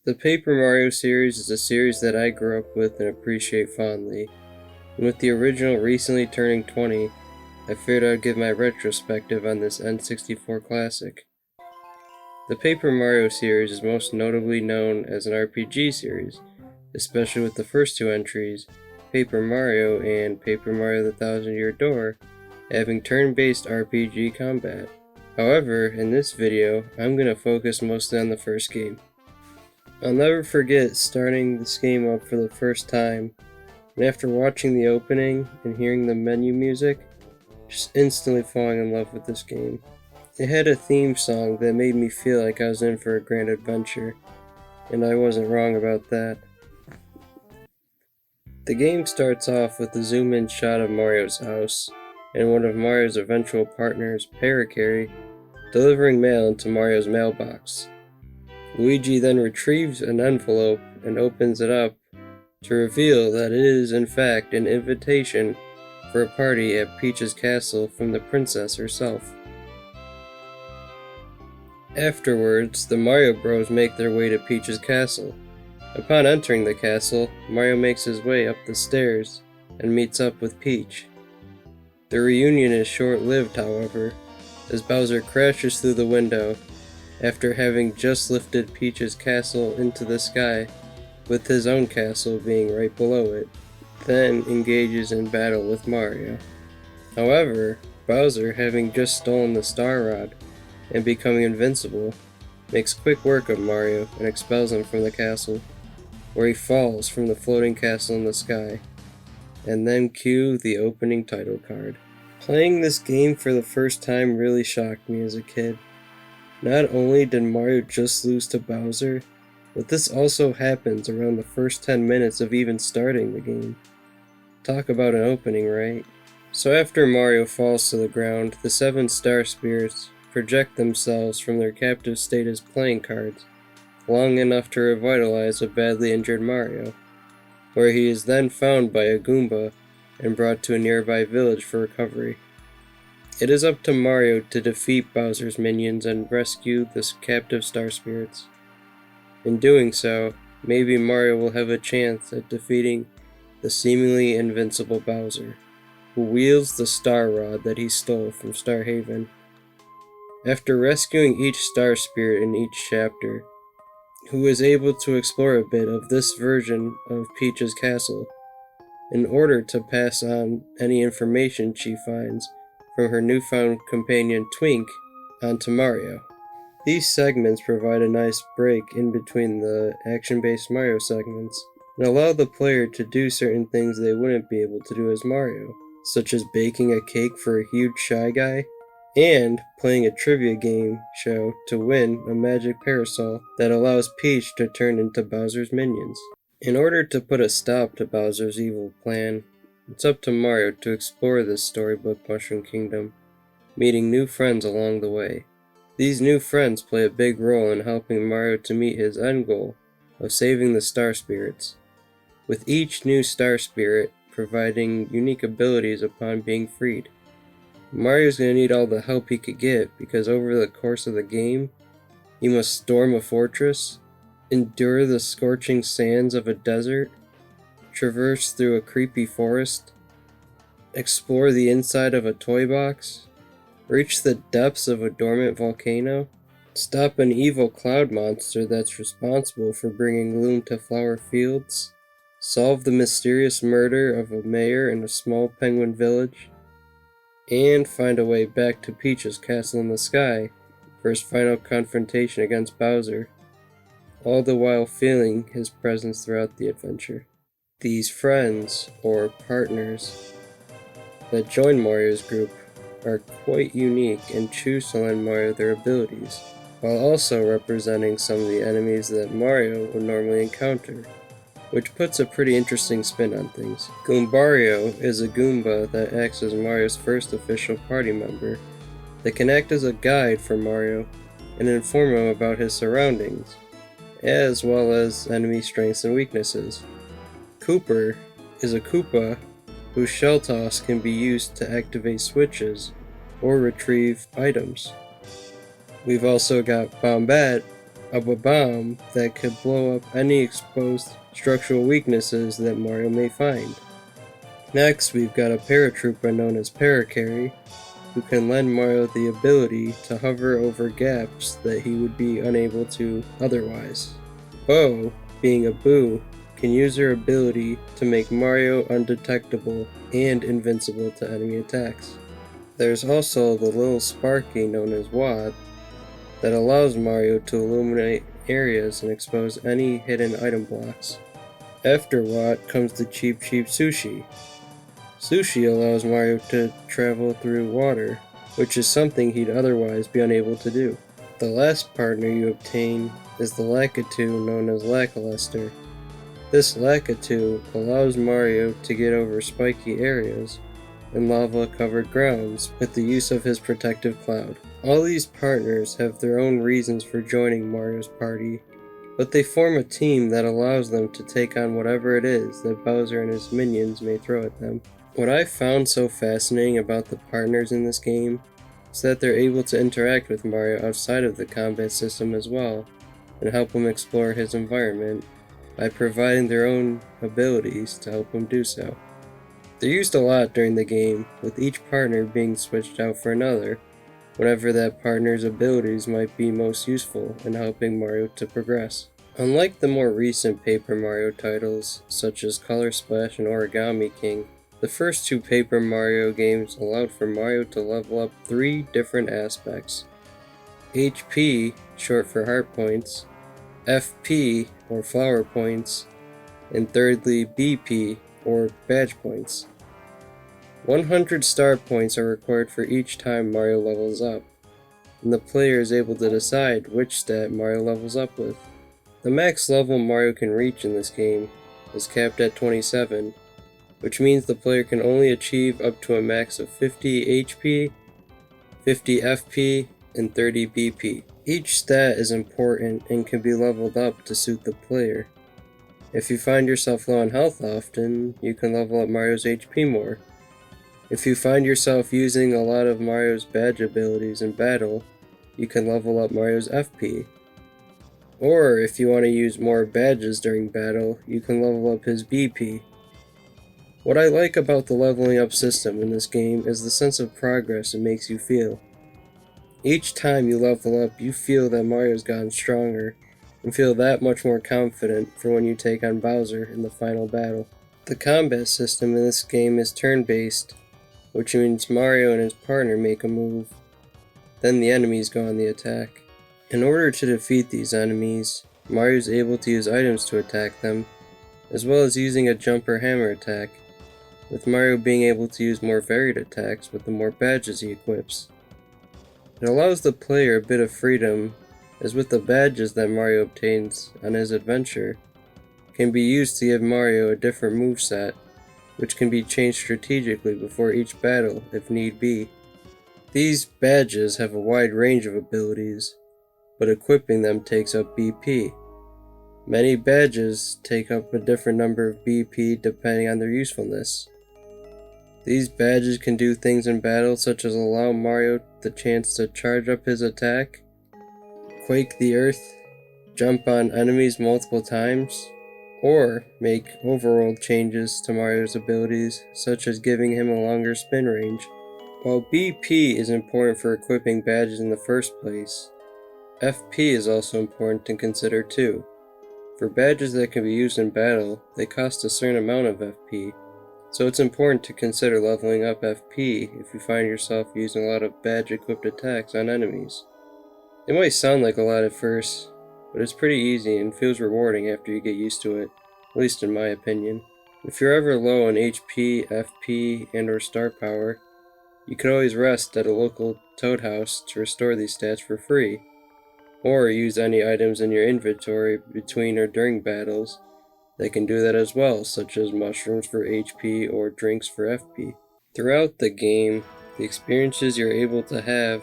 The Paper Mario series is a series that I grew up with and appreciate fondly, and with the original recently turning 20, I figured I'd give my retrospective on this N64 classic. The Paper Mario series is most notably known as an RPG series, especially with the first two entries, Paper Mario and Paper Mario the Thousand Year Door, having turn-based RPG combat. However, in this video, I'm going to focus mostly on the first game. I'll never forget starting this game up for the first time, and after watching the opening and hearing the menu music, just instantly falling in love with this game. It had a theme song that made me feel like I was in for a grand adventure, and I wasn't wrong about that. The game starts off with a zoom-in shot of Mario's house, and one of Mario's eventual partners, Parakarry, delivering mail into Mario's mailbox. Luigi then retrieves an envelope and opens it up to reveal that it is in fact an invitation for a party at Peach's castle from the princess herself. Afterwards, the Mario Bros make their way to Peach's castle. Upon entering the castle, Mario makes his way up the stairs and meets up with Peach. The reunion is short-lived, however, as Bowser crashes through the window after having just lifted Peach's castle into the sky, with his own castle being right below it, then engages in battle with Mario. However, Bowser, having just stolen the Star Rod and becoming invincible, makes quick work of Mario and expels him from the castle, where he falls from the floating castle in the sky. And then cue the opening title card. Playing this game for the first time really shocked me as a kid. Not only did Mario just lose to Bowser, but this also happens around the first 10 minutes of even starting the game. Talk about an opening, right? So after Mario falls to the ground, the 7 Star Spirits project themselves from their captive state as playing cards, long enough to revitalize a badly injured Mario, where he is then found by a Goomba and brought to a nearby village for recovery. It is up to Mario to defeat Bowser's minions and rescue the captive Star Spirits. In doing so, maybe Mario will have a chance at defeating the seemingly invincible Bowser, who wields the Star Rod that he stole from Star Haven. After rescuing each Star Spirit in each chapter, who is able to explore a bit of this version of Peach's castle, in order to pass on any information she finds from her newfound companion Twink onto Mario. These segments provide a nice break in between the action-based Mario segments, and allow the player to do certain things they wouldn't be able to do as Mario, such as baking a cake for a huge Shy Guy, and playing a trivia game show to win a magic parasol that allows Peach to turn into Bowser's minions. In order to put a stop to Bowser's evil plan, it's up to Mario to explore this storybook Mushroom Kingdom, meeting new friends along the way. These new friends play a big role in helping Mario to meet his end goal of saving the Star Spirits, with each new Star Spirit providing unique abilities upon being freed. Mario's going to need all the help he could get because over the course of the game, he must storm a fortress, endure the scorching sands of a desert, traverse through a creepy forest, explore the inside of a toy box, reach the depths of a dormant volcano, stop an evil cloud monster that's responsible for bringing gloom to Flower Fields, solve the mysterious murder of a mayor in a small penguin village, and find a way back to Peach's castle in the sky for his final confrontation against Bowser, all the while feeling his presence throughout the adventure. These friends, or partners, that join Mario's group are quite unique and choose to lend Mario their abilities, while also representing some of the enemies that Mario would normally encounter, which puts a pretty interesting spin on things. Goombario is a Goomba that acts as Mario's first official party member that can act as a guide for Mario and inform him about his surroundings, as well as enemy strengths and weaknesses. Kooper is a Koopa whose shell toss can be used to activate switches or retrieve items. We've also got Bombat, of a bomb that could blow up any exposed structural weaknesses that Mario may find. Next, we've got a paratrooper known as Paracarry, who can lend Mario the ability to hover over gaps that he would be unable to otherwise. Bo, being a Boo, can use her ability to make Mario undetectable and invincible to enemy attacks. There's also the little Sparky known as Wad that allows Mario to illuminate areas and expose any hidden item blocks. After Wad comes the Cheep Cheep Sushi. Sushi allows Mario to travel through water, which is something he'd otherwise be unable to do. The last partner you obtain is the Lakitu known as Lackluster. This Lakitu allows Mario to get over spiky areas and lava-covered grounds with the use of his protective cloud. All these partners have their own reasons for joining Mario's party, but they form a team that allows them to take on whatever it is that Bowser and his minions may throw at them. What I found so fascinating about the partners in this game is that they're able to interact with Mario outside of the combat system as well, and help him explore his environment by providing their own abilities to help him do so. They're used a lot during the game, with each partner being switched out for another, whenever that partner's abilities might be most useful in helping Mario to progress. Unlike the more recent Paper Mario titles, such as Color Splash and Origami King, the first two Paper Mario games allowed for Mario to level up 3 different aspects: HP, short for Heart Points, FP, or Flower Points, and thirdly BP, or Badge Points. 100 star points are required for each time Mario levels up, and the player is able to decide which stat Mario levels up with. The max level Mario can reach in this game is capped at 27, which means the player can only achieve up to a max of 50 HP, 50 FP, and 30 BP. Each stat is important and can be leveled up to suit the player. If you find yourself low on health often, you can level up Mario's HP more. If you find yourself using a lot of Mario's badge abilities in battle, you can level up Mario's FP. Or if you want to use more badges during battle, you can level up his BP. What I like about the leveling up system in this game is the sense of progress it makes you feel. Each time you level up, you feel that Mario's gotten stronger, and feel that much more confident for when you take on Bowser in the final battle. The combat system in this game is turn-based, which means Mario and his partner make a move, then the enemies go on the attack. In order to defeat these enemies, Mario is able to use items to attack them, as well as using a jump or hammer attack, with Mario being able to use more varied attacks with the more badges he equips. It allows the player a bit of freedom, as with the badges that Mario obtains on his adventure, can be used to give Mario a different moveset, which can be changed strategically before each battle if need be. These badges have a wide range of abilities, but equipping them takes up BP. Many badges take up a different number of BP depending on their usefulness. These badges can do things in battle such as allow Mario the chance to charge up his attack, quake the earth, jump on enemies multiple times, or make overworld changes to Mario's abilities, such as giving him a longer spin range. While BP is important for equipping badges in the first place, FP is also important to consider too. For badges that can be used in battle, they cost a certain amount of FP, so it's important to consider leveling up FP if you find yourself using a lot of badge-equipped attacks on enemies. It might sound like a lot at first, but it's pretty easy and feels rewarding after you get used to it, at least in my opinion. If you're ever low on HP, FP, and or star power, you can always rest at a local Toad House to restore these stats for free, or use any items in your inventory between or during battles that can do that as well, such as mushrooms for HP or drinks for FP. Throughout the game, the experiences you're able to have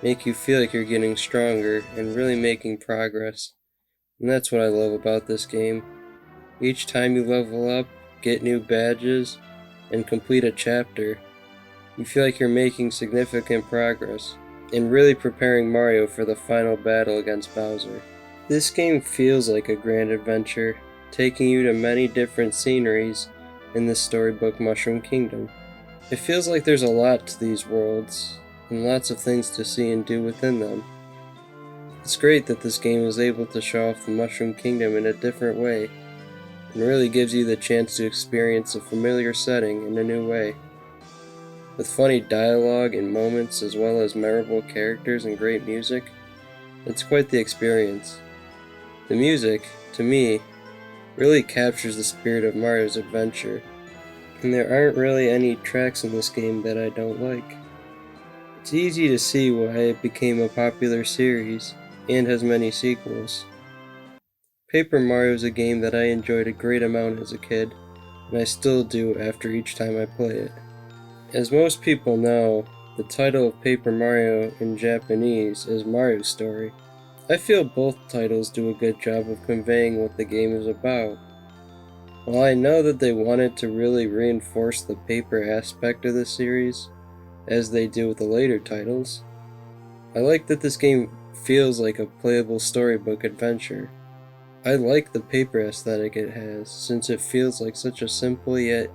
make you feel like you're getting stronger and really making progress. And that's what I love about this game. Each time you level up, get new badges, and complete a chapter, you feel like you're making significant progress and really preparing Mario for the final battle against Bowser. This game feels like a grand adventure, taking you to many different sceneries in the storybook Mushroom Kingdom. It feels like there's a lot to these worlds, and lots of things to see and do within them. It's great that this game is able to show off the Mushroom Kingdom in a different way, and really gives you the chance to experience a familiar setting in a new way. With funny dialogue and moments as well as memorable characters and great music, it's quite the experience. The music, to me, really captures the spirit of Mario's adventure, and there aren't really any tracks in this game that I don't like. It's easy to see why it became a popular series and has many sequels. Paper Mario is a game that I enjoyed a great amount as a kid, and I still do after each time I play it. As most people know, the title of Paper Mario in Japanese is Mario's Story. I feel both titles do a good job of conveying what the game is about. While I know that they wanted to really reinforce the paper aspect of the series, as they do with the later titles, I like that this game feels like a playable storybook adventure. I like the paper aesthetic it has, since it feels like such a simple yet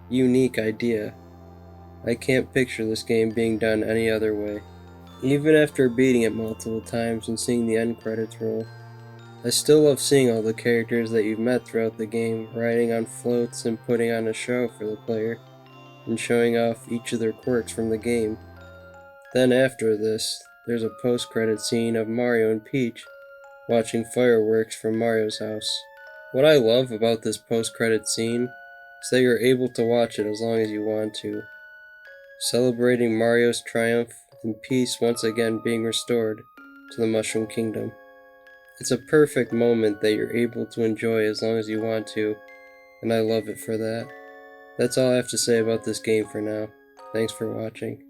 unique idea. I can't picture this game being done any other way. Even after beating it multiple times and seeing the end credits roll, I still love seeing all the characters that you've met throughout the game riding on floats and putting on a show for the player, and showing off each of their quirks from the game. Then after this, there's a post-credit scene of Mario and Peach watching fireworks from Mario's house. What I love about this post-credit scene is that you're able to watch it as long as you want to, celebrating Mario's triumph and peace once again being restored to the Mushroom Kingdom. It's a perfect moment that you're able to enjoy as long as you want to, and I love it for that. That's all I have to say about this game for now. Thanks for watching.